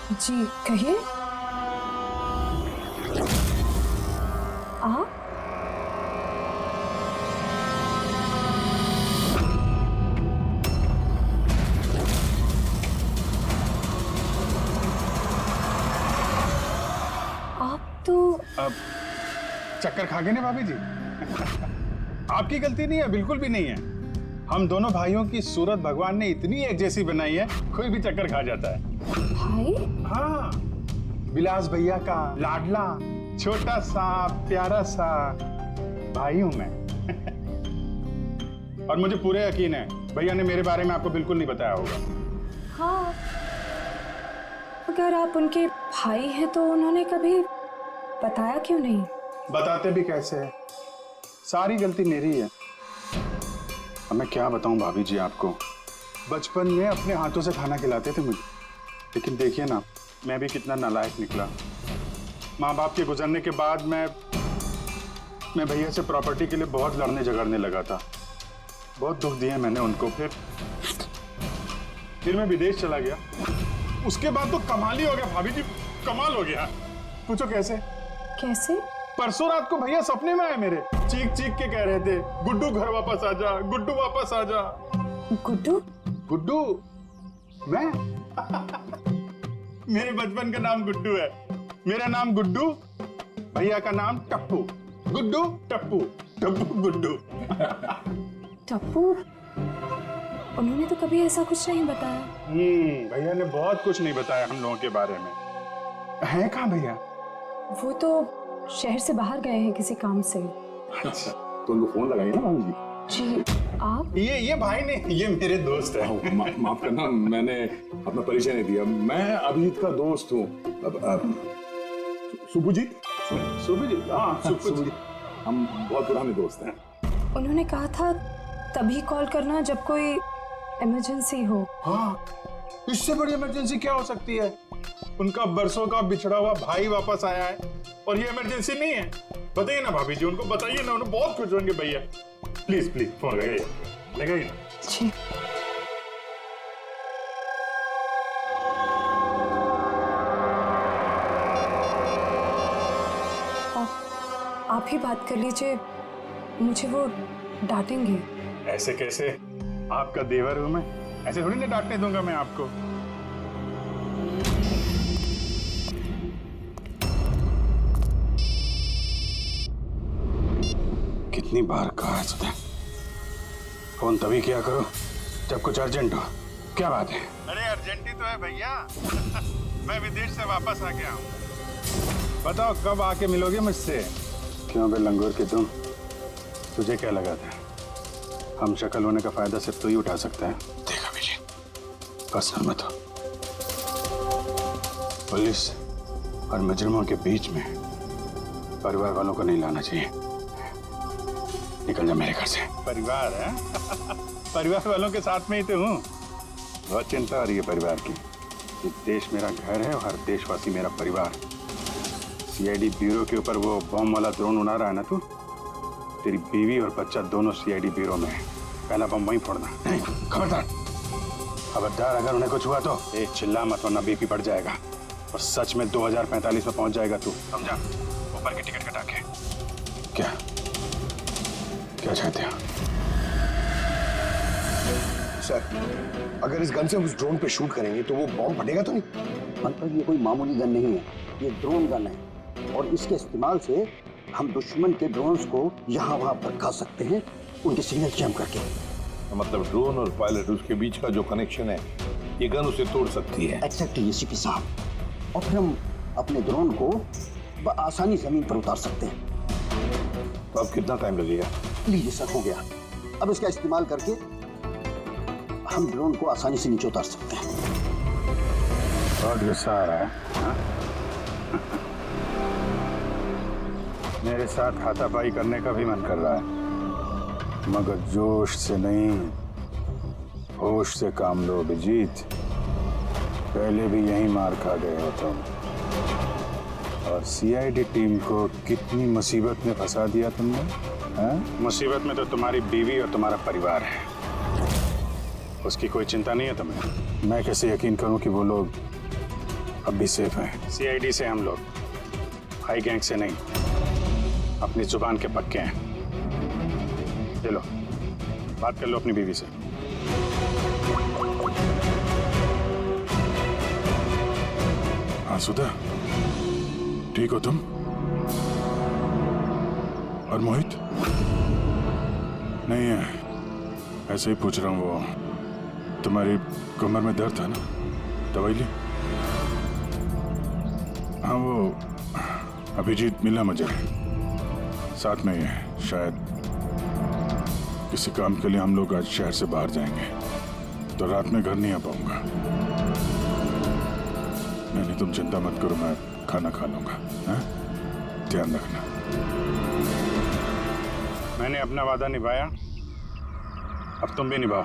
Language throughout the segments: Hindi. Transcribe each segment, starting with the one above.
जी कहिए। आप तो अब चक्कर खा गए ना भाभी जी। आपकी गलती नहीं है, बिल्कुल भी नहीं है। हम दोनों भाइयों की सूरत भगवान ने इतनी एक जैसी बनाई है, कोई भी चक्कर खा जाता है। भाई? हाँ, विलास भैया का लाडला छोटा सा प्यारा सा भाई हूं मैं। और मुझे पूरे यकीन है भैया ने मेरे बारे में आपको बिल्कुल नहीं बताया होगा। हाँ, अगर आप उनके भाई हैं तो उन्होंने कभी बताया क्यों नहीं? बताते भी कैसे है, सारी गलती मेरी है। अब मैं क्या बताऊं भाभी जी आपको, बचपन में अपने हाथों से खाना खिलाते थे मुझे, लेकिन देखिए ना मैं भी कितना नालायक निकला। माँ बाप के गुजरने के बाद मैं भैया से प्रॉपर्टी के लिए बहुत लड़ने झगड़ने लगा था। बहुत दुख दिए मैंने उनको। फिर मैं विदेश चला गया। उसके बाद तो कमाल ही हो गया भाभी जी, कमाल हो गया। पूछो कैसे? कैसे? परसों रात को भैया सपने में आए मेरे, चीख चीख के कह रहे थे गुड्डू घर वापस आ जा, गुड्डू वापस आ जा। गुड्डू? गुड्डू? मैं? मेरे बचपन का नाम गुड्डू है। मेरा नाम गुड्डू, भैया का नाम टप्पू। गुड्डू टप्पू, टप्पू गुड्डू। टप्पू? उन्होंने तो कभी ऐसा कुछ नहीं बताया। भैया ने बहुत कुछ नहीं बताया हम लोगों के बारे में। है कहाँ भैया? वो तो शहर से बाहर गए हैं किसी काम से। अच्छा, तो उनको फोन लगाइए ना भाभी जी। जी आप? ये भाई ने, ये मेरे दोस्त है। माफ करना, मैंने अपना परिचय नहीं दिया। मैं अभिजीत का दोस्त हूँ। सुपुजीत? सुपुजीत? हाँ सुपुजीत। हम बहुत पुराने दोस्त हैं। उन्होंने कहा था तभी कॉल करना जब कोई इमरजेंसी हो। हाँ, इससे बड़ी इमरजेंसी क्या हो सकती है? उनका बरसों का बिछड़ा हुआ भाई वापस आया है और ये इमरजेंसी नहीं है। बताइए ना भाभी जी, उनको बताइए ना, उन्हें बहुत खुश होंगे भैया। प्लीज प्लीज फोन लगाइए, लगाइए ना। जी। आप ही बात कर लीजिए, मुझे वो डांटेंगे। ऐसे कैसे? आपका देवर हूं मैं, ऐसे थोड़ी ना डांटने दूंगा मैं आपको। कितनी बार कहा है तुझे, फोन तभी किया करो जब कुछ अर्जेंट हो। क्या बात है? अरे अर्जेंट ही तो है भैया। मैं विदेश से वापस आ गया हूँ। बताओ कब आके मिलोगे मुझसे? क्यों बे लंगूर के तुम, तुझे क्या लगा था हम शक्ल होने का फायदा सिर्फ तू ही उठा सकता है? देखा मुझे, पर्सनल मत हो। पुलिस और मुजरिमों के बीच में परिवार वालों को नहीं लाना चाहिए। निकल जा मेरे घर से। परिवार है? परिवार वालों के साथ में ही तो हूँ। बहुत चिंता आ रही है परिवार की। ये देश मेरा घर है और हर देशवासी मेरा परिवार। सीआईडी ब्यूरो के ऊपर वो बम वाला ड्रोन उड़ा रहा है ना तू, तेरी बीवी और बच्चा दोनों सीआईडी ब्यूरो में है। पहला बम वहीं फोड़ना। खबरदार, खबरदार, अगर उन्हें कुछ हुआ तो चिल्ला मत वरना बीपी बढ़ जाएगा और सच में 2045 में पहुंच जाएगा तू, समझा? ऊपर की टिकट कटा के। क्या क्या चाहते हो? सर, अगर इस गन से हम उस ड्रोन पे शूट करेंगे तो वो बॉम्ब फटेगा तो नहीं? मतलब ये कोई मामूली गन नहीं है, ये ड्रोन गन है और इसके इस्तेमाल से हम दुश्मन के ड्रोन्स को यहाँ वहाँ भड़का सकते हैं, उनके सिग्नल जैम करके। मतलब ड्रोन और पायलट, उसके बीच का जो कनेक्शन है, ये गन उसे तोड़ सकती है। एक्जेक्टली एसीपी साहब। और फिर हम अपने ड्रोन को आसानी जमीन पर उतार सकते हैं। तो अब कितना टाइम लगेगा? लीजिए सर, हो गया। अब इसका इस्तेमाल करके हम ड्रोन को आसानी से नीचे उतार सकते हैं। बहुत गुस्सा आ रहा है हा? मेरे साथ हाथापाई करने का भी मन कर रहा है, मगर जोश से नहीं, होश से काम लो अभिजीत। पहले भी यही मार खा गए हो तुम। और सीआईडी टीम को कितनी मुसीबत में फंसा दिया तुमने। मुसीबत में तो तुम्हारी बीवी और तुम्हारा परिवार है, उसकी कोई चिंता नहीं है तुम्हें। मैं कैसे यकीन करूं कि वो लोग अब भी सेफ हैं। सीआईडी से हम लोग, हाई गैंग से नहीं। अपनी जुबान के पक्के हैं। चलो बात कर लो अपनी बीवी से। हाँ सुधा, ठीक हो तुम? और मोहित? नहीं है, ऐसे ही पूछ रहा हूँ। वो तुम्हारी कमर में दर्द था ना, दवाई ली? हाँ वो अभिजीत मिला मुझे, साथ में ही है। शायद किसी काम के लिए हम लोग आज शहर से बाहर जाएंगे, तो रात में घर नहीं आ पाऊंगा। नहीं, तुम चिंता मत करो, मैं खाना खा लूंगा। हाँ? ध्यान रखना। मैंने अपना वादा निभाया, अब तुम भी निभाओ।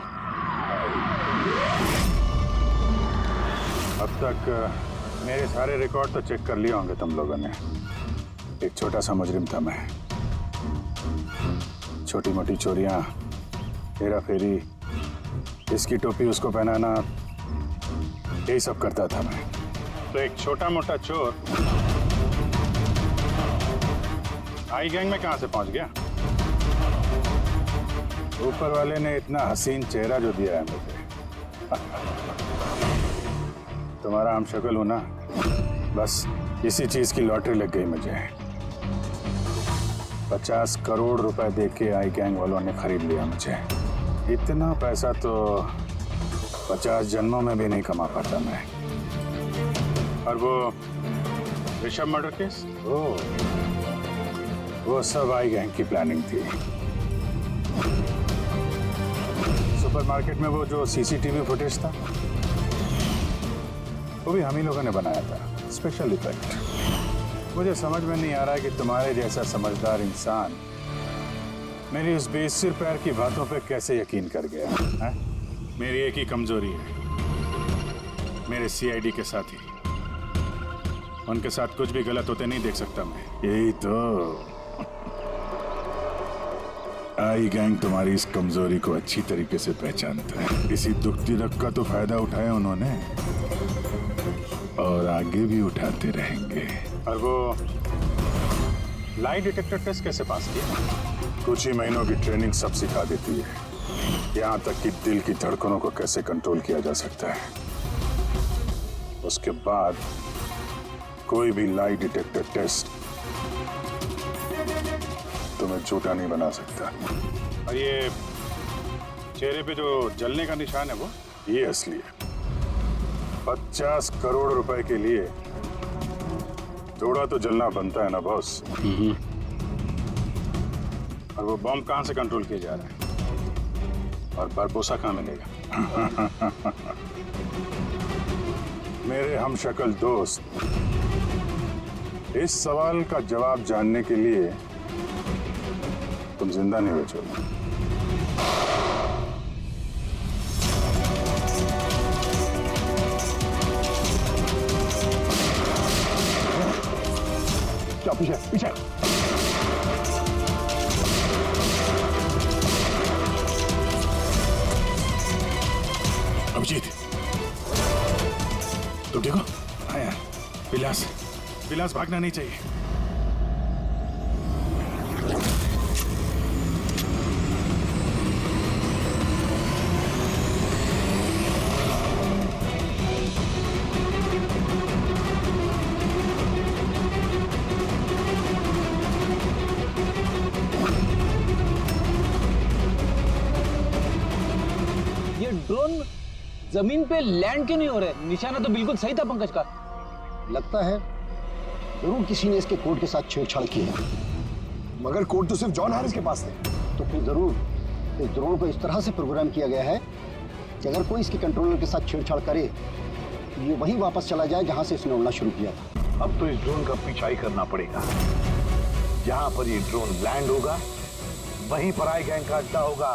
अब तक मेरे सारे रिकॉर्ड तो चेक कर लिए होंगे तुम लोगों ने। एक छोटा सा मुजरिम था मैं। छोटी मोटी चोरियां, हेरा फेरी, इसकी टोपी उसको पहनाना, यही सब करता था मैं। तो एक छोटा मोटा चोर आई गैंग में कहां से पहुंच गया? ऊपर वाले ने इतना हसीन चेहरा जो दिया है मुझे। तुम्हारा हम शक्ल हो ना, बस इसी चीज की लॉटरी लग गई मुझे। 50 करोड़ रुपए देके आई गैंग वालों ने खरीद लिया मुझे। इतना पैसा तो 50 जन्मों में भी नहीं कमा पाता मैं। और वो ऋषभ मर्डर केस, वो सब आई गैंग की प्लानिंग थी। सुपरमार्केट में वो जो सीसीटीवी फुटेज था, वो भी हम ही लोगों ने बनाया था, स्पेशल इफेक्ट। मुझे समझ में नहीं आ रहा है कि तुम्हारे जैसा समझदार इंसान मेरी उस बेसिर पैर की बातों पे कैसे यकीन कर गया है? मेरी एक ही कमजोरी है, मेरे सीआईडी के साथी। उनके साथ कुछ भी गलत होते नहीं देख सकता मैं। यही तो आई गैंग तुम्हारी इस कमजोरी को अच्छी तरीके से पहचानता है। इसी दुखती रग का तो फायदा उठाया उन्होंने, और आगे भी उठाते रहेंगे। और वो लाई डिटेक्टर टेस्ट कैसे पास किया? कुछ ही महीनों की ट्रेनिंग सब सिखा देती है। यहाँ तक कि दिल की धड़कनों को कैसे कंट्रोल किया जा सकता है। उसके बाद कोई भी लाई डिटेक्टर टेस्ट तुम्हें झूठा नहीं बना सकता। और ये चेहरे पे जो जलने का निशान है, वो ये असली है। 50 करोड़ रुपए के लिए थोड़ा तो जलना बनता है ना बॉस। और वो बॉम्ब कहां से कंट्रोल किया जा रहा है? और बरपोसा कहां मिलेगा? मेरे हमशक्ल दोस्त, इस सवाल का जवाब जानने के लिए तुम जिंदा नहीं बचोगे। क्या पीछे पीछे? अभिजीत, तुम देखो। हाँ यार, विलास भागना नहीं चाहिए। ड्रोन जमीन पे लैंड क्यों नहीं हो रहे? निशाना तो बिल्कुल सही था पंकज का। लगता है जरूर किसी ने इसके कोड के साथ छेड़छाड़ की है। मगर कोड तो सिर्फ जॉन हैरिस के पास थे। तो फिर जरूर इस ड्रोन को इस तरह से प्रोग्राम किया गया है कि अगर कोई इसके कंट्रोलर के साथ छेड़छाड़ करे तो ये वहीं वापस चला जाए जहां से इसने उड़ना शुरू किया था। अब तो इस ड्रोन का पीछा ही करना पड़ेगा। जहां पर ये ड्रोन लैंड होगा, वहीं पर आई गैंग का अड्डा होगा।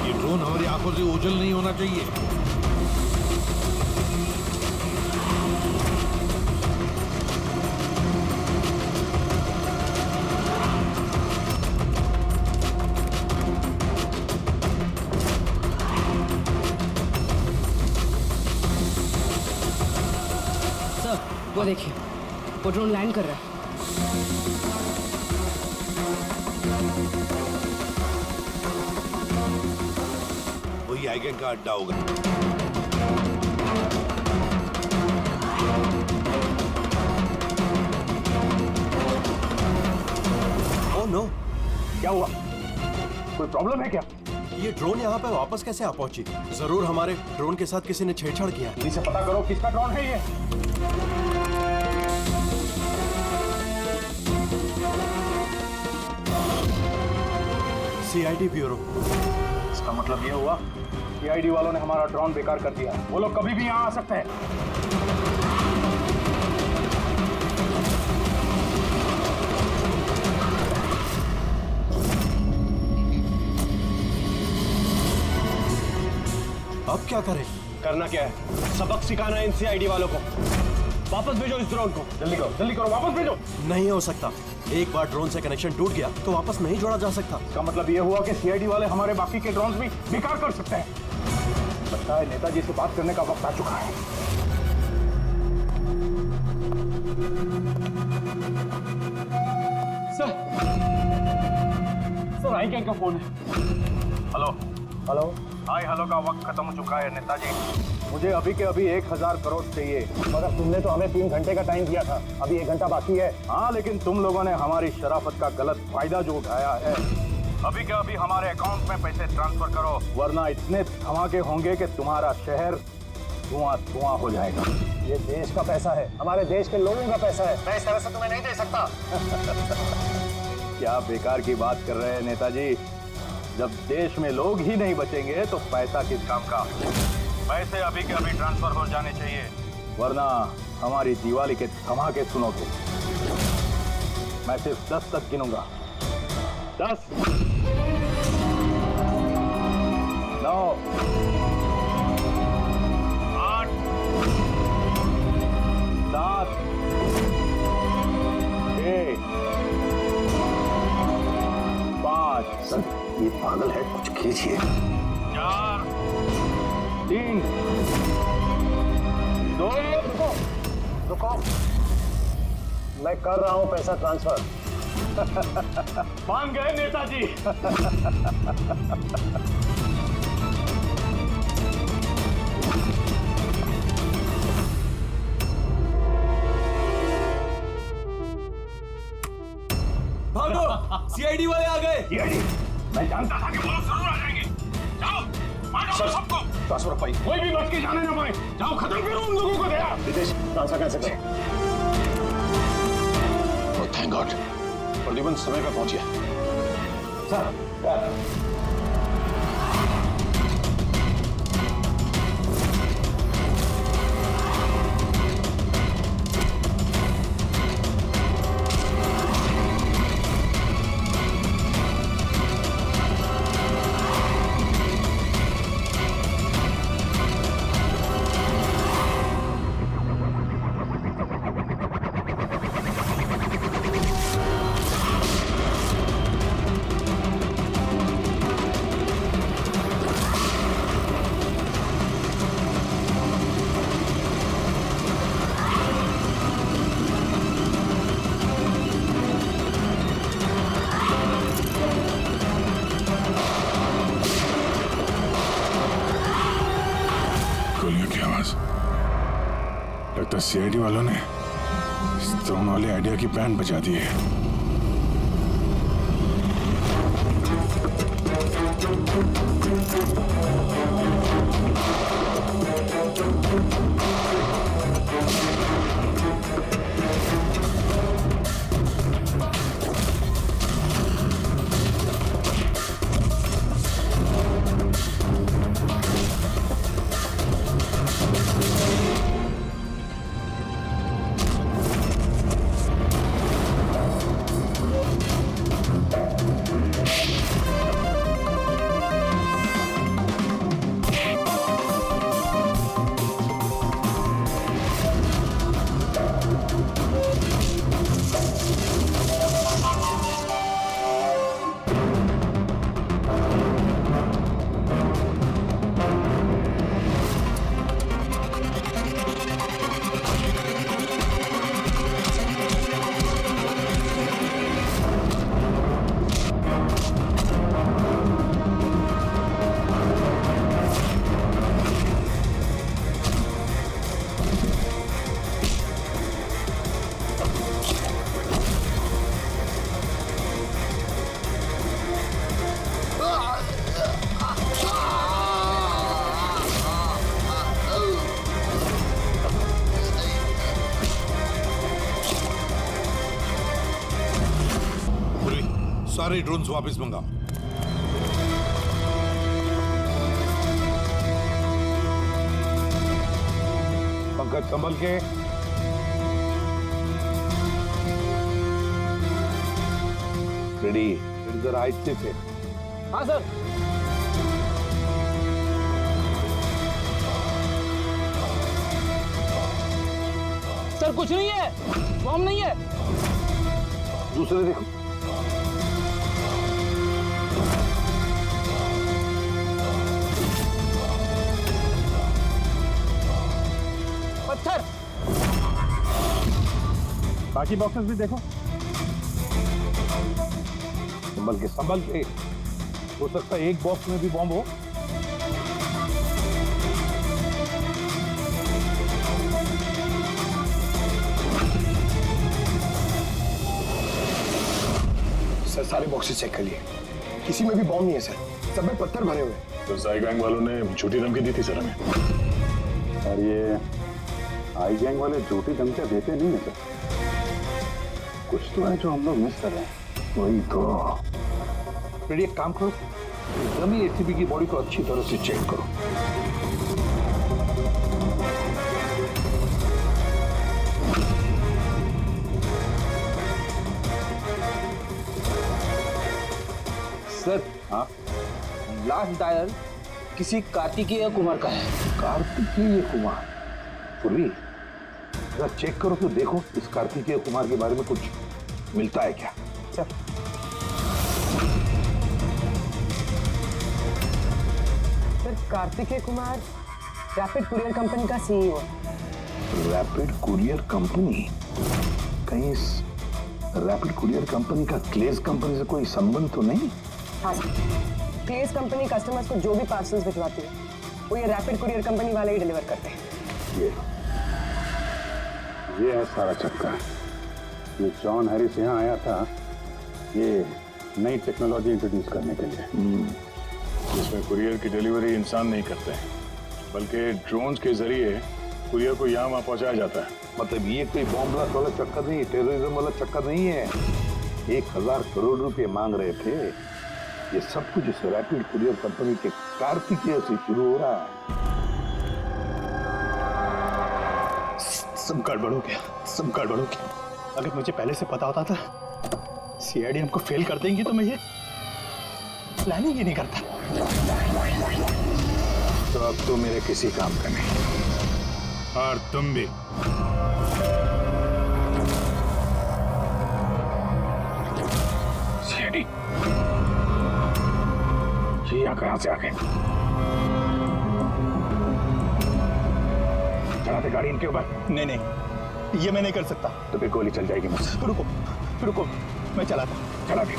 ये ड्रोन हमारी आंखों से ओझल नहीं होना चाहिए। वो देखिए, वो ड्रोन लैंड कर रहा है। वही आईगैंग का अड्डा होगा। ओह नो, क्या हुआ? कोई प्रॉब्लम है क्या? ये ड्रोन यहाँ पे वापस कैसे आ पहुंची? जरूर हमारे ड्रोन के साथ किसी ने छेड़छाड़ किया। इसे पता करो किसका ड्रोन है ये। CID bureau. इसका मतलब ये हुआ सीआईडी वालों ने हमारा ड्रोन बेकार कर दिया है। वो लोग कभी भी यहाँ आ सकते हैं। अब क्या करें? करना क्या है? सबक सिखाना है इन सीआईडी वालों को। वापस भेजो इस ड्रोन को। जल्दी करो, वापस भेजो। नहीं हो सकता। एक बार ड्रोन से कनेक्शन टूट गया तो वापस नहीं जोड़ा जा सकता। इसका मतलब ये हुआ कि सीआईडी वाले हमारे बाकी के ड्रोन्स भी बेकार कर सकते हैं। लगता है नेताजी से बात करने का वक्त आ चुका है। सर आईगैंग का फोन है। हेलो हाय हेलो का वक्त खत्म हो चुका है नेताजी। मुझे अभी के अभी 1000 करोड़ चाहिए। मगर तुमने तो हमें 3 घंटे का टाइम दिया था, अभी 1 घंटा बाकी है। हाँ, लेकिन तुम लोगों ने हमारी शराफत का गलत फायदा जो उठाया है। अभी के अभी हमारे अकाउंट में पैसे ट्रांसफर करो, वरना इतने धमाके होंगे कि तुम्हारा शहर धुआं धुआं हो जाएगा। ये देश का पैसा है, हमारे देश के लोगों का पैसा है। मैं इस तरह से तुम्हें नहीं दे सकता। क्या बेकार की बात कर रहे हैं नेताजी? जब देश में लोग ही नहीं बचेंगे तो पैसा किस काम का? पैसे अभी के अभी ट्रांसफर हो जाने चाहिए, वरना हमारी दिवाली के धमाके सुनोगे। मैं सिर्फ 10 तक गिनूंगा। 10, 9, 8, 7, 6, 5, सर, ये पागल है, कुछ कीजिए। 4, 3, 2। रुको, मैं कर रहा हूं पैसा ट्रांसफर। मान गए नेताजी। भागो, सीआईडी वाले आ गए। मैं जानता था कि वो लोग जरूर आ जाएंगे। जाओ, मारो सबको। ट्रांसफर पाई। कोई भी बच के जाने ना पाए। जाओ, खत्म करो उन लोगों को। दया विदेश ट्रांसफर कैसे करें? थैंक गॉड, प्रद्युमन समय पर पहुंच गया। सर, गोलियों की आवाज। लगता सीआईडी वालों ने इस ड्रोन वाले आइडिया की बैंड बजा दी है। सारे ड्रोन्स वापस मंगाओ। पंकज संभल के। रेडी, इधर आहिस्ते से। हाँ सर। सर कुछ नहीं है, बॉम्ब नहीं है। दूसरे देखो। पत्थर। बाकी बॉक्सेस भी देखो। संभल के, संभल के। हो सकता है एक बॉक्स में भी बॉम्ब हो। सर सारे बॉक्सेस चेक कर लिए, किसी में भी बॉम्ब नहीं है सर, सब में पत्थर भरे हुए हैं। तो जाई गैंग वालों ने झूठी धमकी दी थी सर हमें। और ये आई गैंग वाले झूठी धमकियां देते नहीं है सर। कुछ तो है जो हम लोग मिस कर रहे हैं। वही तो। रेडी, एक काम करो, जमी एसीबी की बॉडी को अच्छी तरह से चेक करो। सर हाँ, लास्ट डायल किसी कार्तिकेय कुमार का है। कार्तिकेय कुमार? पूर्वी, जरा चेक करो तो देखो इस कार्तिकेय कुमार के बारे में कुछ मिलता है क्या। Sir Kartikeya Kumar rapid courier company का सीईओ। Rapid courier company? कहीं इस रैपिड कुरियर कंपनी का क्लेज कंपनी से कोई संबंध तो नहीं? हाँ सर, क्लेज कंपनी कस्टमर्स को जो भी पार्सल्स भिजवाती है वो ये रैपिड कुरियर कंपनी वाले ही डिलीवर करते हैं। ये है सारा चक्कर। ये जॉन हैरिस यहाँ आया था ये नई टेक्नोलॉजी इंट्रोड्यूस करने के लिए। इसमें कुरियर की डिलीवरी इंसान नहीं करते हैं, बल्कि ड्रोन्स के जरिए कुरियर को यहाँ वहाँ पहुँचाया जाता है। मतलब ये कोई बॉम्ब ब्लास्ट वाला चक्कर नहीं, टेररिज्म वाला चक्कर नहीं है। 1000 करोड़ रुपए मांग रहे थे। ये सब कुछ इस रैपिड कुरियर कंपनी के कार्तिकेय से शुरू हो रहा है। सब गड़बड़ हो गया, सब गड़बड़ हो गया। अगर मुझे पहले से पता होता था सीआईडी हमको फेल कर देंगी तो मैं ये प्लानिंग ही नहीं करता। तो अब तो मेरे किसी काम का नहीं, और तुम भी। सीआईडी ये यहाँ कहाँ से आ गए? चलाते गाड़ी इनके ऊपर? नहीं नहीं, ये मैं नहीं कर सकता। तो फिर गोली चल जाएगी मुझसे। तो रुको रुको, मैं चलाता। चला दे।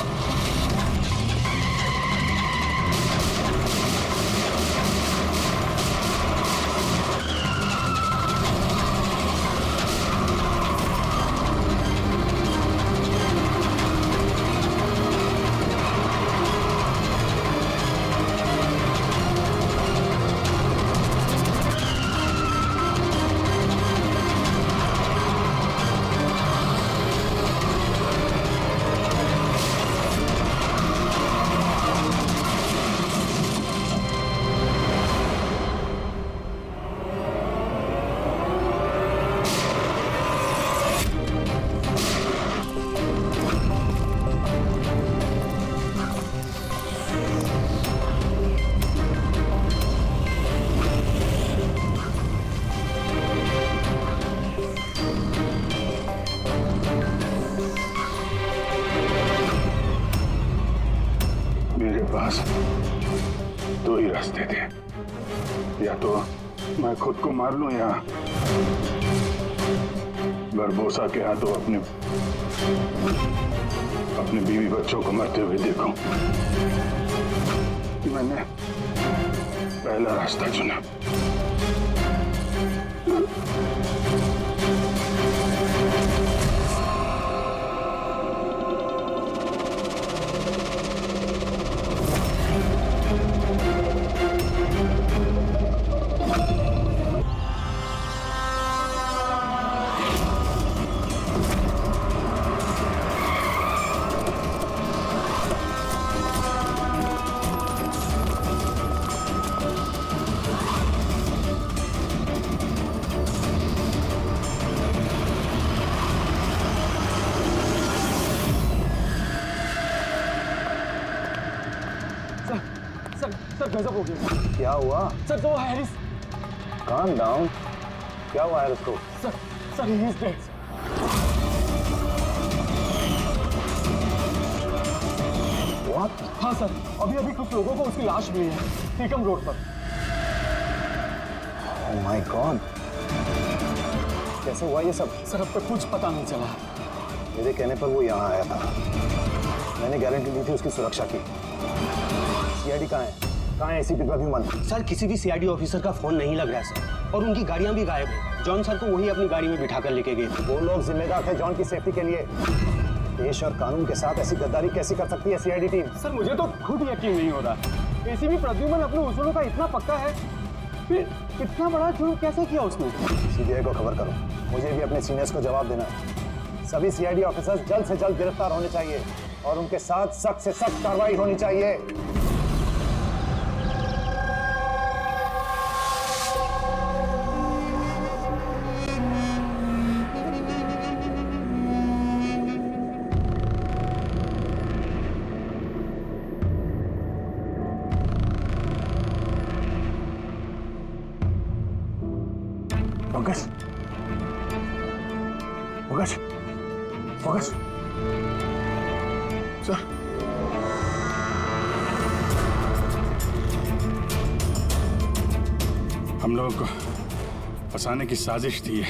पास दो ही रास्ते थे, या तो मैं खुद को मार लूं या बरबोसा के हाथों अपने बीवी बच्चों को मरते हुए देखूं। मैंने पहला रास्ता चुना। खराब हो गया। क्या हुआ? सर वो हैरिस। Calm down. क्या हुआ हैरिस को? Sir he is dead. What? हाँ सर, अभी कुछ लोगों को उसकी लाश मिली है टीकम रोड पर। ओह माय गॉड, कैसे हुआ ये सब? सर अब तक कुछ पता नहीं चला। मेरे कहने पर वो यहाँ आया था, मैंने गारंटी दी थी उसकी सुरक्षा की। सीआईडी कहाँ है? कहाँ है एसीपी प्रद्युमन? सर किसी भी सीआईडी ऑफिसर का फोन नहीं लग रहा है सर, और उनकी गाड़ियां भी गायब है। जॉन सर को वही अपनी गाड़ी में बिठाकर लेके गए थे। वो लोग जिम्मेदार थे जॉन की सेफ्टी के लिए। देश और कानून के साथ ऐसी गद्दारी कैसे कर सकती है सीआईडी टीम? सर मुझे तो खुद यकीन नहीं हो रहा। एसीपी प्रद्युमन अपने उसूलों का इतना पक्का है, फिर इतना बड़ा जुर्म कैसे किया उसने? सीबीआई को खबर करो, मुझे भी अपने सीनियर्स को जवाब देना है। सभी सीआईडी ऑफिसर्स जल्द से जल्द गिरफ्तार होने चाहिए और उनके साथ सख्त से सख्त कार्रवाई होनी चाहिए। पंकज, पंकज, पंकज, सर, हम लोगों को फंसाने की साजिश थी ये।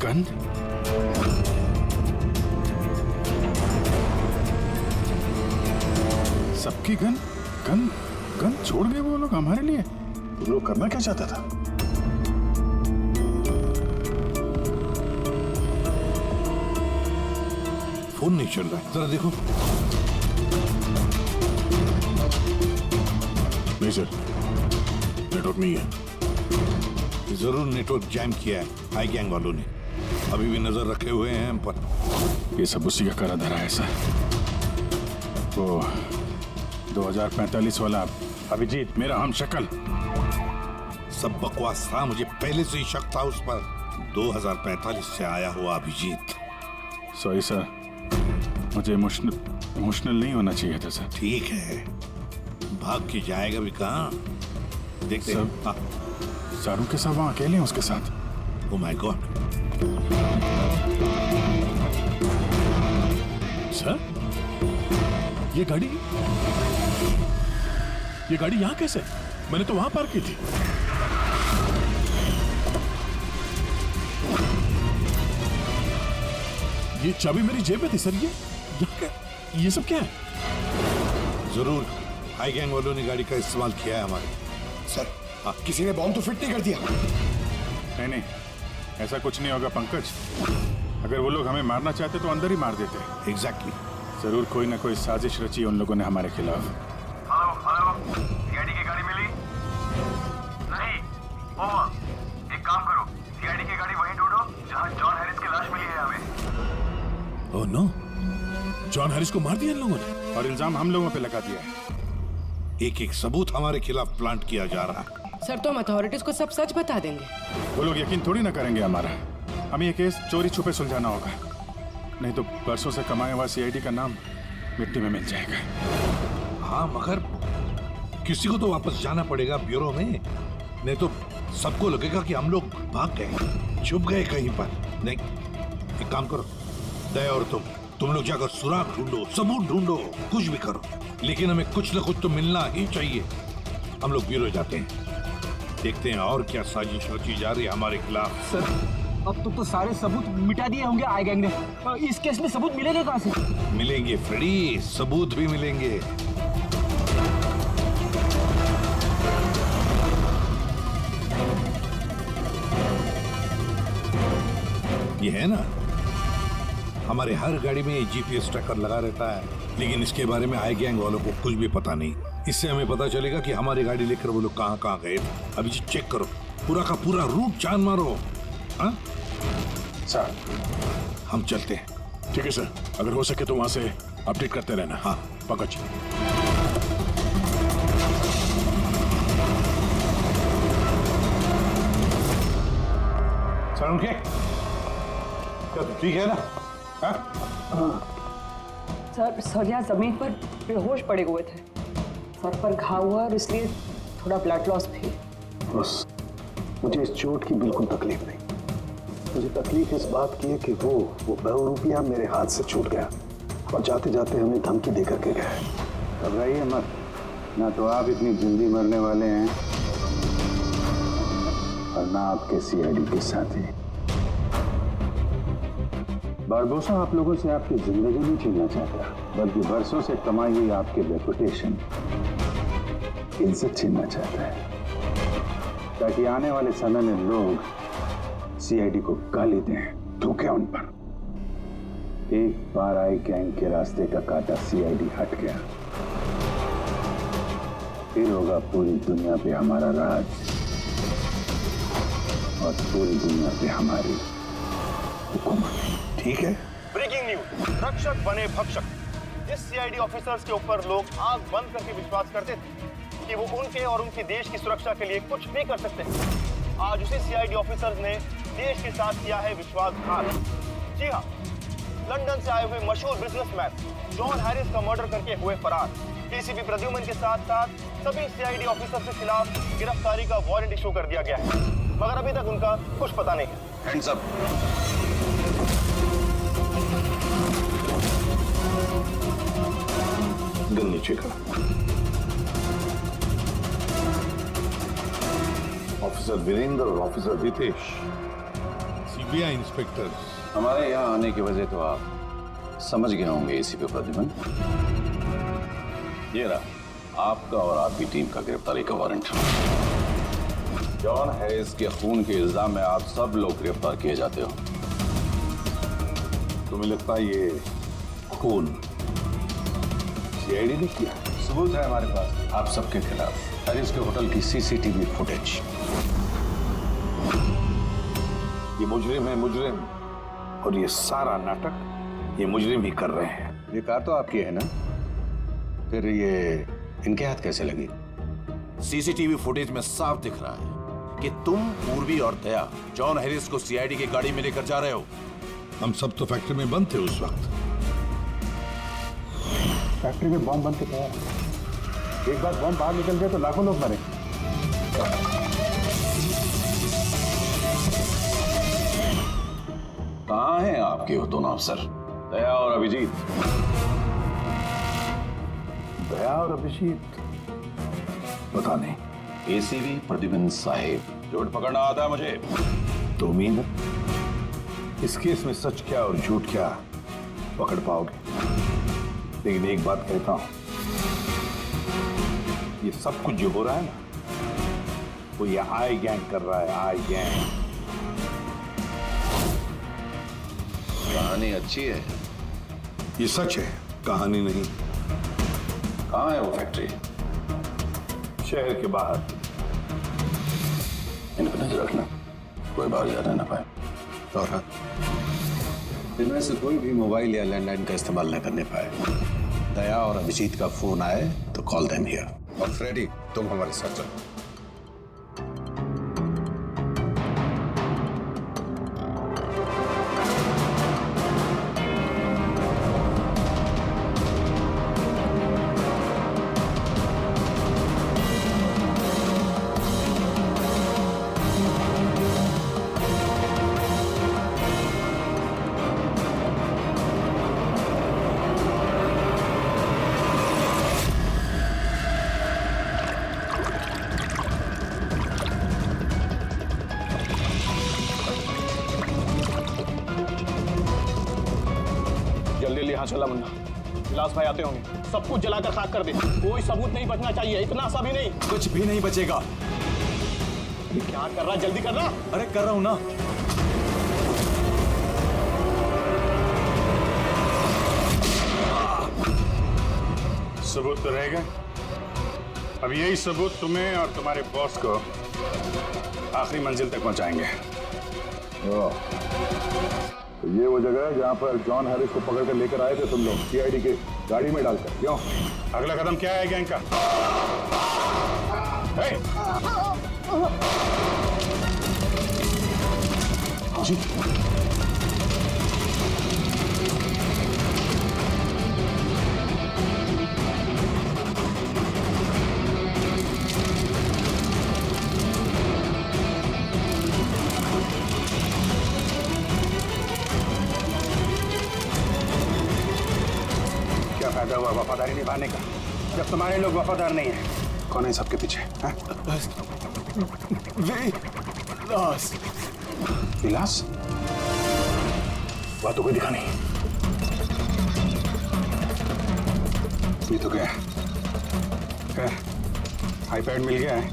गन? सबकी गन? गन? गन छोड़ गए वो लोग हमारे लिए? तुम लोग करना क्या चाहता था? फोन नहीं चल रहा, जरा देखो। नहीं सर, नेटवर्क नहीं है। जरूर नेटवर्क जैम किया है हाई गैंग वालों ने, अभी भी नजर रखे हुए हैं हम पर। ये सब उसी का करा धरा है सर। वो 2045 वाला अभिजीत, मेरा हम शक्ल। सब बकवास था, मुझे पहले से ही शक था उस पर। 2045 से आया हुआ अभिजीत। सॉरी सर, मुझे इमोशनल नहीं होना चाहिए था सर। ठीक है, भाग के जाएगा भी कहाँ, देखते हैं। हाँ। सारू के साथ वहाँ अकेले हैं उसके साथ। Oh my God. सर, ये गाड़ी यहाँ कैसे? मैंने तो वहां पार्क की थी। ये चाबी मेरी जेब में थी सर। ये सब क्या है? जरूर हाई गैंग वालों ने गाड़ी का इस्तेमाल किया है हमारे। सर किसी ने बॉम्ब तो फिट नहीं कर दिया? नहीं, ऐसा कुछ नहीं होगा पंकज। अगर वो लोग हमें मारना चाहते तो अंदर ही मार देते। एग्जैक्टली। जरूर कोई ना कोई साजिश रची उन लोगों ने हमारे खिलाफ। हेलो, सीआईडी की गाड़ी मिली? नहीं, ओवर। एक काम करो, सीआईडी की गाड़ी वहीं ढूंढो जहां जॉन हैरिस की लाश मिली है हमें। ओह नो, जॉन हैरिस को मार दिया इन लोगों ने और इल्जाम हम लोगों पे लगा दिया है। एक एक सबूत हमारे खिलाफ प्लांट किया जा रहा है। सर तो हम अथॉरिटीज को सब सच बता देंगे। वो लोग यकीन थोड़ी ना करेंगे हमारा। हमें ये केस चोरी छुपे सुलझाना होगा, नहीं तो बरसों से कमाया हुआ सीआईडी का नाम मिट्टी में मिल जाएगा। हाँ, मगर किसी को तो वापस जाना पड़ेगा ब्यूरो में, नहीं तो सबको लगेगा कि हम लोग भाग गए, छुप गए कहीं पर। नहीं, एक काम करो, दया और तुम लोग जाकर सुराग ढूंढो, सबूत ढूंढो, कुछ भी करो, लेकिन हमें कुछ न कुछ तो मिलना ही चाहिए। हम लोग ब्यूरो जाते हैं, देखते हैं और क्या साजिश रची जा रही है हमारे खिलाफ। सर अब तो सारे सबूत मिटा दिए होंगे आई गैंग ने। इस केस में सबूत मिलेंगे कहाँ से? मिलेंगे फ्रेडी, सबूत भी मिलेंगे। ये है ना, हमारे हर गाड़ी में जीपीएस ट्रैकर लगा रहता है, लेकिन इसके बारे में आई गैंग वालों को कुछ भी पता नहीं। इससे हमें पता चलेगा कि हमारी गाड़ी लेकर वो लोग कहाँ गए थे। अभी चेक करो, पूरा का पूरा रूट जान मारो। हाँ सर, हम चलते हैं। ठीक है सर, अगर हो सके तो वहां से अपडेट करते रहना। हाँ पंकज। सर उनके क्या ठीक है ना? हाँ? सर सौर्या जमीन पर बेहोश पड़े हुए थे। सर पर घाव हुआ और इसलिए थोड़ा ब्लड लॉस भी। बस मुझे इस चोट की बिल्कुल तकलीफ नहीं। मुझे तकलीफ इस बात की है कि वो ₹100 मेरे हाथ से छूट गया और जाते जाते हमें धमकी दे करके गया। घबराइए मत, ना तो आप इतनी जल्दी मरने वाले हैं और ना आपके सीआईडी के साथी। बारबोसा आप लोगों से आपकी जिंदगी नहीं छीनना चाहता, बल्कि बरसों से कमाई हुई आपकी रेपुटेशन, इज्जत छीनना चाहता है, ताकि आने वाले समय में लोग सीआईडी को गाली दें, थूकें उन पर। एक बार आई गैंग के रास्ते का कांटा सीआईडी हट गया, फिर होगा पूरी दुनिया पे हमारा राज और पूरी दुनिया पे हमारी हुकूमत। ठीक है। ब्रेकिंग न्यूज, रक्षक बने भक्षक। जिस सीआईडी ऑफिसर्स के ऊपर लोग आंख बंद करके विश्वास करते थे कि वो उनके और उनके देश की सुरक्षा के लिए कुछ भी कर सकते हैं, आज उसी सीआईडी ऑफिसर्स ने देश के साथ किया है विश्वासघात। जी हाँ, लंदन से आए हुए मशहूर बिजनेसमैन जॉन हैरिस का मर्डर करके हुए फरार एसीपी प्रद्युमन के साथ साथ सभी सीआईडी ऑफिसर्स के खिलाफ गिरफ्तारी का वारंट इशू कर दिया गया है, मगर अभी तक उनका कुछ पता नहीं है। Hands up. गन नीचे कर। ऑफिसर वीरेंद्र और ऑफिसर रितेश, सीबीआई इंस्पेक्टर। हमारे यहाँ आने की वजह तो आप समझ गए होंगे एसीपी प्रद्युमन। ये रहा आपका और आपकी टीम का गिरफ्तारी का वारंट। जॉन हैरिस के खून के इल्जाम में आप सब लोग गिरफ्तार किए जाते हो। तुम्हें लगता है ये खून सीआईडी ने किया? सबूत है हमारे पास आप सबके खिलाफ। हैरिस के होटल की सीसीटीवी फुटेज। ये मुजरिम है, मुजरिम, और ये सारा नाटक ये मुजरिम ही कर रहे हैं। ये कार तो आपकी है ना, फिर ये इनके हाथ कैसे लगी? सीसीटीवी फुटेज में साफ दिख रहा है कि तुम, पूर्वी और दया जॉन हैरिस को सीआईडी की गाड़ी में लेकर जा रहे हो। हम सब तो फैक्ट्री में बंद थे उस वक्त। फैक्ट्री में बॉम्ब बन के तैयार है। एक बार बॉम्ब बाहर निकल जाए तो लाखों लोग मरे। कहाँ हैं आपके वो दोनों अफसर, दया और अभिजीत? दया और अभिजीत पता नहीं। एसीपी प्रद्युमन साहिब, झूठ पकड़ना आता है मुझे। तो उम्मीद है इस केस में सच क्या और झूठ क्या पकड़ पाओगे। लेकिन एक बात कहता हूं, ये सब कुछ जो हो रहा है ना, वो ये आई गैंग कर रहा है। आई गैंग। कहानी अच्छी है, ये सच है, कहानी नहीं। कहाँ है वो फैक्ट्री? शहर के बाहर। इन पर नजर रखना, कोई बाहर जाना ना पाए। और हाँ, इनमें से कोई भी मोबाइल या लैंडलाइन का इस्तेमाल न करने पाए। दया और अभिजीत का फोन आए तो कॉल देम हियर। और फ्रेडी, तुम हमारे साथ चलो। जल्दी यहाँ चला मुन्ना, विलास भाई आते होंगे। सब कुछ जलाकर खाक कर दे, कोई सबूत नहीं बचना चाहिए। इतना सा भी नहीं। कुछ भी नहीं बचेगा। क्या कर रहा, जल्दी करना। अरे कर रहा हूं ना। सबूत तो रहेगा। अब यही सबूत तुम्हें और तुम्हारे बॉस को आखिरी मंजिल तक पहुंचाएंगे। तो ये वो जगह है जहाँ पर जॉन हैरिस को पकड़ कर लेकर आए थे तुम लोग, सीआईडी के गाड़ी में डालकर। क्यों? अगला कदम क्या है गैंग का? जी। वफादारी निभाने का, जब तुम्हारे लोग वफादार नहीं है। कौन है सबके पीछे? विलास। विलास? वह तो कोई दिखा नहीं। ये तो क्या है? आईपैड मिल गया है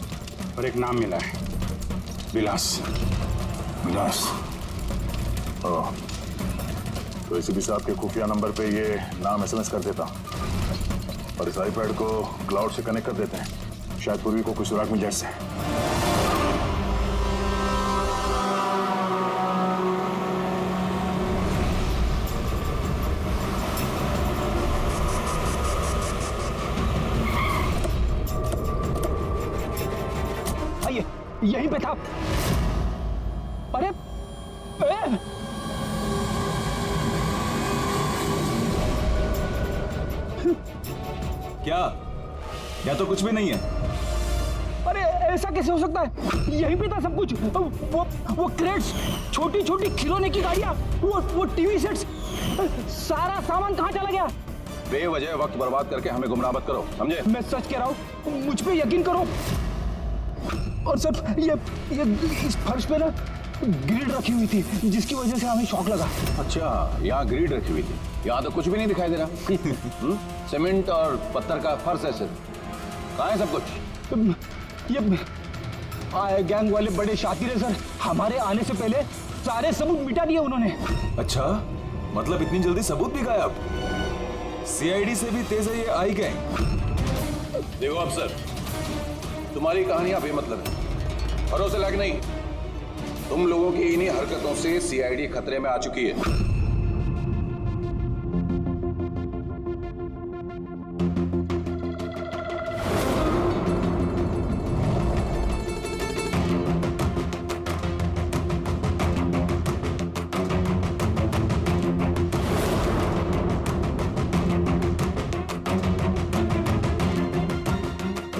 और एक नाम मिला है, विलास। विलास। ओह, तो एसीपी साहब के खुफिया नंबर पे ये नाम एसएमएस कर देता और इस आईपैड को क्लाउड से कनेक्ट कर देते हैं, शायद पूर्वी को कुछ सुराग मिल जाए इससे। यहीं पे था। अरे क्या तो कुछ भी नहीं है। अरे ऐसा कैसे हो सकता है? यहीं पे था सब कुछ। वो क्रेट्स, छोटी छोटी खिलौने की गाड़ियां, वो टीवी सेट्स, सारा सामान कहाँ चला गया? बेवजह वक्त बर्बाद करके हमें गुमराह मत करो, समझे? मैं सच कह रहा हूँ, मुझ पे यकीन करो। और सर ये इस फर्श पे ना ग्रिड रखी हुई थी, जिसकी वजह से हमें शॉक लगा। अच्छा, यहाँ ग्रिड रखी हुई थी। यहाँ तो कुछ भी नहीं दिखाई दे रहा। सीमेंट और पत्थर का फर्श है सिर्फ। कहाँ है सब कुछ? ये गैंग वाले बड़े शातिर है सर। हमारे आने से पहले सारे सबूत मिटा दिए उन्होंने। अच्छा, मतलब इतनी जल्दी सबूत भी गायब? सीआईडी से भी तेज है ये आई गैंग। देखो अफसर, तुम्हारी कहानियां बेमतलब है, भरोसे लायक नहीं। तुम लोगों की इन्हीं हरकतों से सीआईडी खतरे में आ चुकी है।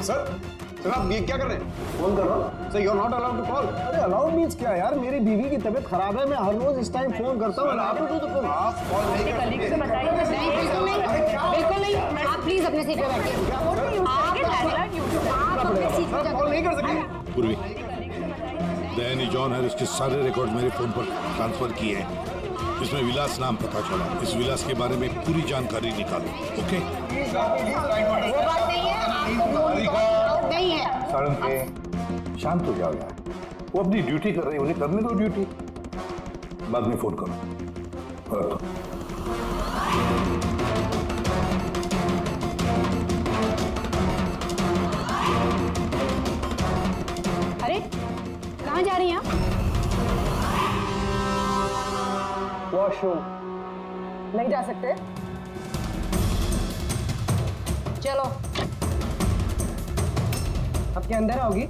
सर आप ये क्या कर रहे हैं? फोन कर रहा हूँ sir. You are not allowed to call. अरे अलाउड मींस क्या यार? मेरी बीवी की तबीयत खराब है, मैं हर रोज इस टाइम फोन करता हूँ। आप कॉल नहीं कर सकते। बिल्कुल नहीं, आप प्लीज अपने सीट पे बैठिए। कॉल नहीं कर सकते। पूर्वी, दया ने जॉन हैरिस के सारे रिकॉर्ड मेरे फोन पर ट्रांसफर किए हैं। इसमें विलास नाम पता चला। इस विलास के बारे में पूरी जानकारी निकालो। ओके? वो बात नहीं है, आपको नहीं है। सारंग के शांत हो जाओ यार, वो अपनी ड्यूटी कर रहे हैं, उन्हें करने दो ड्यूटी। बाद में फोन करो। और तो अरे कहाँ जा रही हैं आप? वॉशरूम नहीं जा सकते? चलो। आपके अंदर आओगी?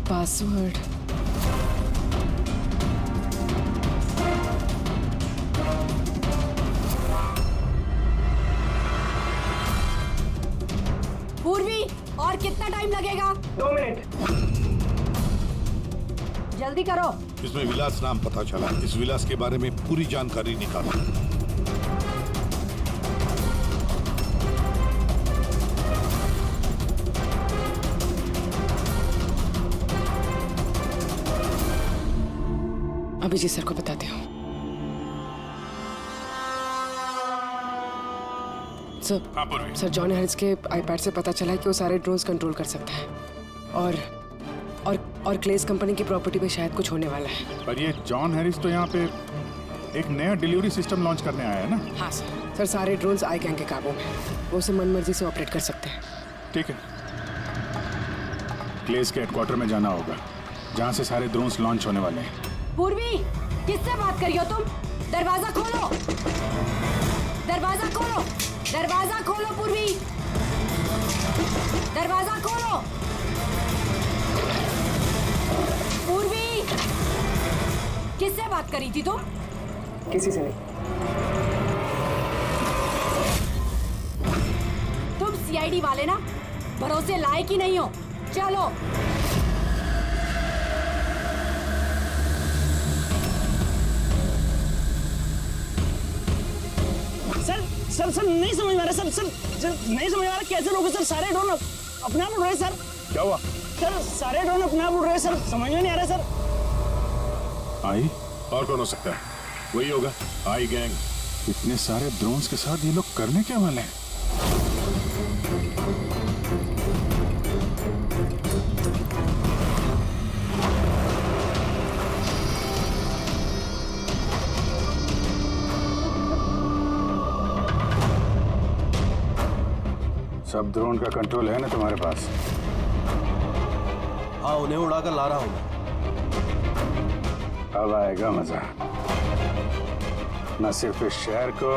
पासवर्ड पूर्वी, और कितना टाइम लगेगा? 2 मिनट। जल्दी करो। इसमें विलास नाम पता चला। इस विलास के बारे में पूरी जानकारी निकालो। अभिजीत सर को बताते हो। सर जॉन हैरिस के आईपैड से पता चला है कि वो सारे ड्रोन्स कंट्रोल कर सकता है और क्लेस कंपनी की प्रॉपर्टी पे शायद कुछ होने वाला है। पर ये जॉन हैरिस तो यहाँ पे एक नया डिलीवरी सिस्टम लॉन्च करने आया है ना? हाँ सर सारे ड्रोन्स आई गैंग के काबू में। वो उसे मनमर्जी से ऑपरेट कर सकते हैं। ठीक है, क्लेस के हेडक्वार्टर में जाना होगा, जहाँ से सारे ड्रोन्स लॉन्च होने वाले हैं। पूर्वी, किससे बात कर रही हो तुम? दरवाजा खोलो, दरवाजा खोलो, दरवाजा खोलो पूर्वी, दरवाजा खोलो। पूर्वी, किससे बात करी थी तुम? किसी से नहीं। तुम सीआईडी वाले ना? भरोसे लायक ही नहीं हो। चलो। सर नहीं समझ में आ रहा सर नहीं समझ में आ रहा कैसे लोग सर सारे ड्रोन अपने आप उड़ रहे सर। क्या हुआ? सर सारे ड्रोन अपने आप उड़ रहे सर, समझ में नहीं आ रहा सर। आई और कौन हो सकता है? वही होगा आई गैंग। इतने सारे ड्रोन्स के साथ ये लोग करने क्या वाले हैं? सब ड्रोन का कंट्रोल है ना तुम्हारे पास? हाँ, उन्हें उड़ाकर ला रहा हूं मैं। अब आएगा मजा। न सिर्फ इस शहर को,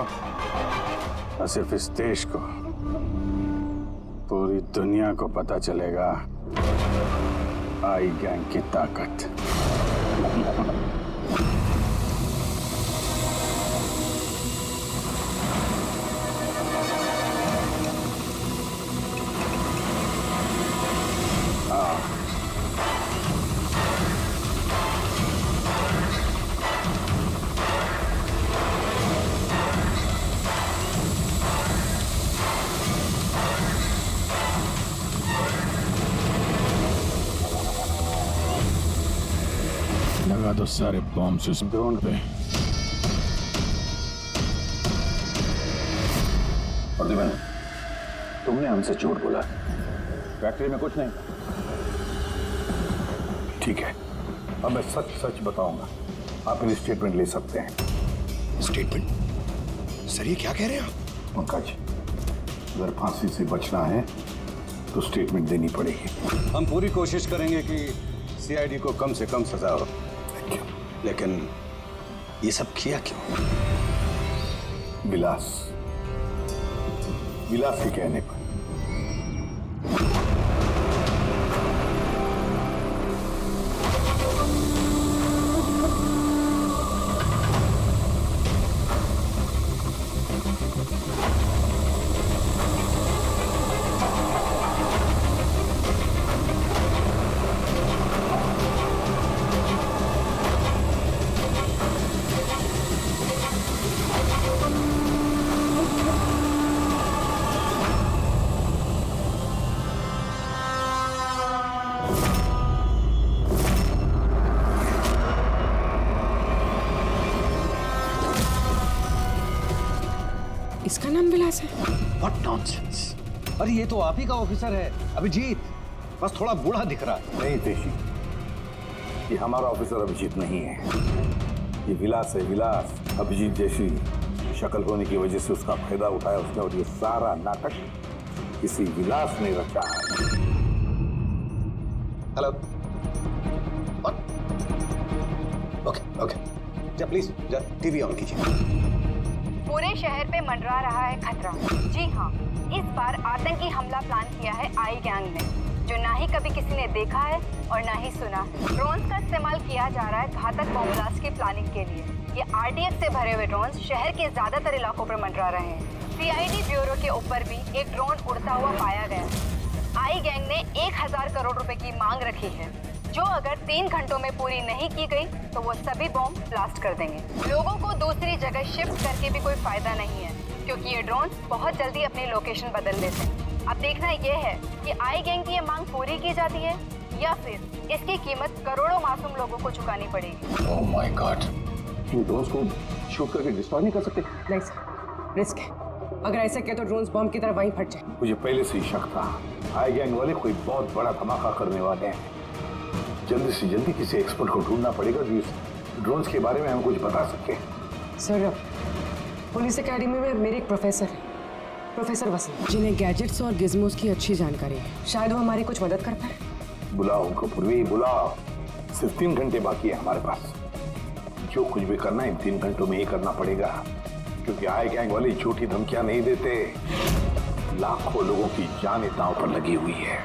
न सिर्फ इस देश को, पूरी दुनिया को पता चलेगा आई गैंग की ताकत। लगा दो सारे बॉम्ब्स इस ड्रोन पे। प्रतिबन, तुमने हमसे झूठ बोला। फैक्ट्री में कुछ नहीं। ठीक है, अब मैं सच सच बताऊंगा। आप मेरी स्टेटमेंट ले सकते हैं। स्टेटमेंट? सर ये क्या कह रहे हैं आप? पंकज, अगर फांसी से बचना है तो स्टेटमेंट देनी पड़ेगी। हम पूरी कोशिश करेंगे कि सीआईडी को कम से कम सजा हो, लेकिन ये सब किया क्यों? विलास के कहने पर। इसका नाम विलास है? What nonsense! अरे ये तो आप ही का ऑफिसर है, अभिजीत। बस थोड़ा बूढ़ा दिख रहा है। नहीं तेशी, ये हमारा ऑफिसर अभिजीत नहीं है। ये विलास है, विलास। अभिजीत जैसी शक्ल होने की वजह से उसका फायदा उठाया उसने, और ये सारा नाटक किसी विलास ने रचा है। हेलो। ओके जा प्लीज, जा टीवी ऑन कीजिए। पूरे शहर पे मंडरा रहा है खतरा। जी हाँ, इस बार आतंकी हमला प्लान किया है आई गैंग ने, जो ना ही कभी किसी ने देखा है और ना ही सुना है। ड्रोन्स का इस्तेमाल किया जा रहा है घातक बॉम्ब ब्लास्ट की प्लानिंग के लिए। ये आरडीएक्स से भरे हुए ड्रोन्स शहर के ज्यादातर इलाकों पर मंडरा रहे हैं। सीआईडी ब्यूरो के ऊपर भी एक ड्रोन उड़ता हुआ पाया गया। आई गैंग ने 1000 करोड़ रुपए की मांग रखी है, जो अगर 3 घंटों में पूरी नहीं की गई तो वो सभी बॉम्ब ब्लास्ट कर देंगे। लोगों को दूसरी जगह शिफ्ट करके भी कोई फायदा नहीं है, क्योंकि ये ड्रोन बहुत जल्दी अपनी लोकेशन बदल लेते हैं। अब देखना ये है कि आई गैंग की ये मांग पूरी की जाती है या फिर इसकी कीमत करोड़ों मासूम लोगों को चुकानी पड़ेगी। Oh my God, in drones को शूट करके डिस्ट्रॉय नहीं कर सकते? नहीं सर, रिस्क है। अगर ऐसे किया तो ड्रोन्स बॉम्ब की तरह वहीं फट जाए। मुझे पहले से ही शक था, आई गैंग वाले कोई बहुत बड़ा धमाका करने वाले हैं। जल्दी से जल्दी किसी एक्सपर्ट को ढूंढना पड़ेगा जो इस ड्रोन्स के बारे में हमें कुछ बता सके। सर, पुलिस अकेडमी में मेरे एक प्रोफेसर है, प्रोफेसर वसीम, जिन्हें गैजेट्स और गिज़मोस की अच्छी जानकारी है। शायद वो हमारी कुछ मदद कर पाए। बुलाओ उनको पूर्वी, बुलाओ। सिर्फ 3 घंटे बाकी है हमारे पास। जो कुछ भी करना है इन 3 घंटों में ही करना पड़ेगा, क्योंकि आई गैंग वाले झूठी धमकियां नहीं देते। लाखों लोगों की जान दांव पर लगी हुई है।